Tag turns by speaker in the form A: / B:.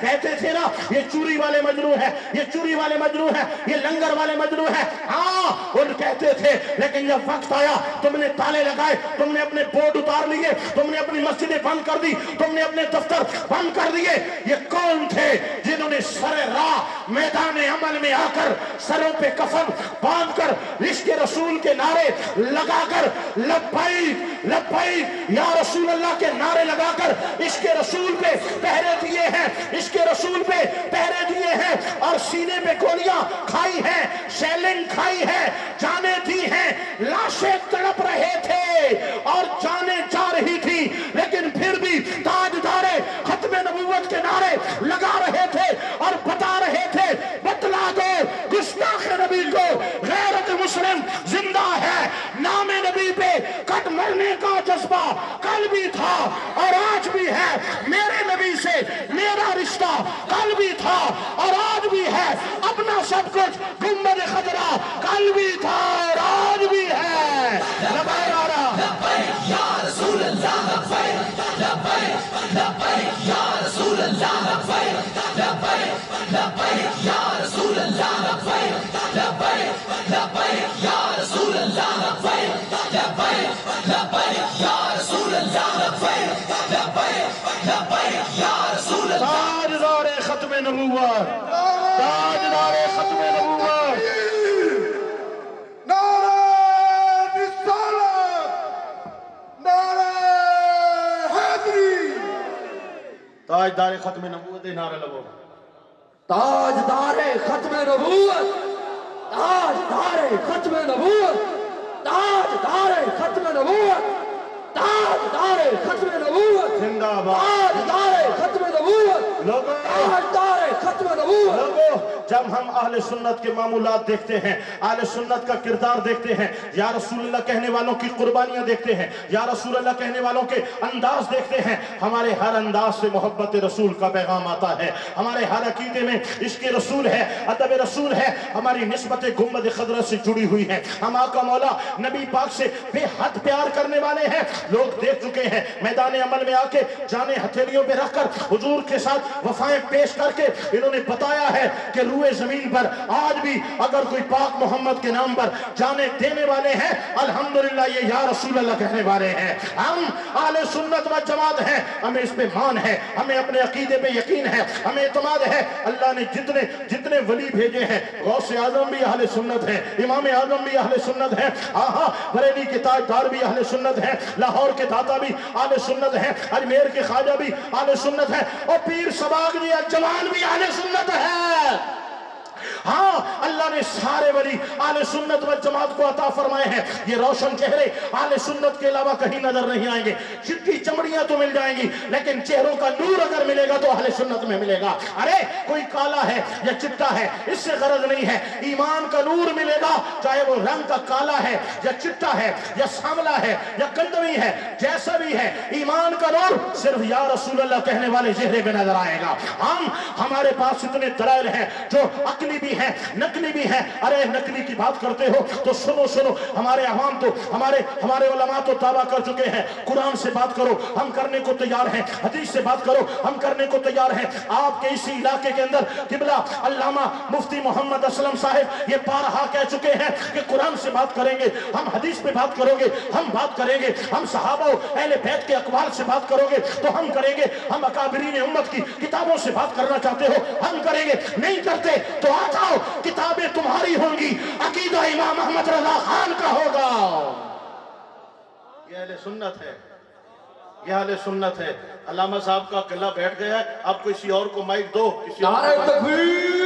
A: کہتے تھے نا یہ چوری والے مجنو ہے، یہ چوری والے مجنو ہے، یہ لنگر والے مجنو ہے. ہاں ان کہتے تھے، لیکن جب وقت آیا تم نے تالے لگائے، تم نے اپنے بورڈ اتار لیے، تم نے اپنی مسجدیں بند کر دی، تم نے اپنے دفتر بند کر دیے. یہ کون تھے جنہوں نے سر راہ میدان عمل میں آ کر سروں پہ کفن باندھ کر عشق رسول کے نعرے لگا کر لبیک لبیک یا رسول اللہ کے نعرے لگا کر عشق رسول پہ پہرے دیے ہیں، عشق رسول پہ پہرے دیے ہیں، اور سینے پہ گولیاں کھائی ہیں، شیلنگ کھائی ہے، جانیں دی ہیں، لاشیں تڑپ رہے تھے اور جانیں جا رہی تھی، لیکن پھر بھی تاجدارے ختم نبوت کے نعرے لگا رہے تھے اور بتا رہے تھے بتلا دو گستاخ نبی کو غیرت مسلم زندہ ہے. نام نبی پہ کٹ مرنے کا جذبہ کل بھی تھا اور آج بھی ہے، میرے نبی سے میرا رشتہ کل بھی تھا اور آج بھی ہے، اپنا سب کچھ گنبد خضرا کل بھی تھا اور آج بھی ہے. لبیک لبیک یا رسول اللہ، لبیک لبیک لبیک یا رسول اللہ، لبیک لبیک لبیک یا رسول اللہ، لبیک لبیک لبیک یا رسول اللہ، لبیک لبیک لبیک یا رسول اللہ، لبیک لبیک لبیک یا رسول اللہ. تاجدار ختم نبوت، تاجدار ختم نبوت.
B: نعرہ رسالت، نعرہ حیدری.
A: تاجدار ختم نبوت نعرہ لگو.
C: تاجدار ختم نبوت، تاجدار ختم نبوت، تاجدار ختم نبوت، تاجدار ختم نبوت،
A: زندہ باد.
C: تاجدار ختم نبوت،
A: لوگوں
C: تاجدار ختم نبوت.
A: لوگوں جب ہم اہل سنت کے معمولات دیکھتے ہیں، اہل سنت کا کردار دیکھتے ہیں، یا رسول اللہ کہنے والوں کی قربانیاں دیکھتے ہیں، یا رسول اللہ کہنے والوں کے انداز دیکھتے ہیں، ہمارے ہر انداز سے محبت رسول کا پیغام آتا ہے. ہمارے ہر عقیدے میں عشق رسول ہے، ادب رسول ہے، ہماری نسبت گنبد خضرا سے جڑی ہوئی ہے. ہم آقا مولا نبی پاک سے بے حد پیار کرنے والے ہیں. لوگ دیکھ چکے ہیں میدان عمل میں آ کے جانیں ہتھیلیوں پہ رکھ کر حضور کے ساتھ وفائیں پیش کر کے انہوں نے بتایا ہے کہ روئے زمین پر آج بھی اگر کوئی پاک محمد کے نام پر جانے دینے والے ہیں، الحمدللہ یہ یا رسول اللہ کہنے والے ہیں. ہم اہل سنت و جماعت ہیں، ہمیں اس پہ مان ہے، ہمیں اپنے عقیدے پہ یقین ہے، ہمیں اعتماد ہے. اللہ نے جتنے ولی بھیجے ہیں، غوث اعظم بھی اہل سنت ہیں، امام اعظم بھی اہل سنت ہیں، بریلی کے تاجدار بھی اہل سنت ہیں، لاہور کے داتا بھی اہل سنت ہیں، اجمیر کے خواجہ بھی اہل سنت ہیں، اور پیر سباق جی الجمال بھی اہل سنت ہے. ہاں اللہ نے سارے ولی اہل سنت و جماعت کو عطا فرمائے ہیں. یہ روشن چہرے اہل سنت کے علاوہ کہیں نظر نہیں آئیں گے. چٹی چمڑیاں تو مل جائیں گی، لیکن چہروں کا نور اگر ملے گا تو اہل سنت میں ملے گا. ارے کوئی کالا ہے یا چٹا ہے اس سے غرض نہیں ہے، ایمان کا نور ملے گا، چاہے وہ رنگ کا کالا ہے یا چٹا ہے یا سانولا ہے یا کندوی ہے، جیسا بھی ہے، ایمان کا نور صرف یا رسول اللہ کہنے والے چہرے پہ نظر آئے گا. ہمارے پاس اتنے دلائل ہیں جو عقلی بھی ہے، نقلی بھی ہے. ارے نقلی کی بات کرتے ہو تو سنو، ہمارے عوام تو ہمارے علماء تو دعویٰ کر چکے ہیں. قرآن سے بات کرو ہم کرنے کو تیار ہیں، حدیث سے بات کرو ہم کرنے کو تیار ہیں. آپ کے اسی علاقے کے اندر قبلہ علامہ مفتی محمد اسلم صاحب یہ بارہا کہہ چکے ہیں کہ قرآن سے بات کریں گے، ہم حدیث پہ بات کرو گے، ہم بات کریں گے، ہم صحابہ اہل بیت کے اقوال سے بات کرو گے تو ہم کریں گے، ہم اکابرین امت کی کتابوں سے بات کرنا چاہتے ہو ہم کریں گے. نہیں کرتے تو آ جاؤ، کتابیں تمہاری ہوں گی، عقیدہ امام احمد رضا خان کا ہوگا. یہ اہل سنت ہے، یہ اہل سنت ہے. علامہ صاحب کا قلعہ بیٹھ گیا ہے، اب کسی اور کو مائک دو.
C: نعرہ تکبیر.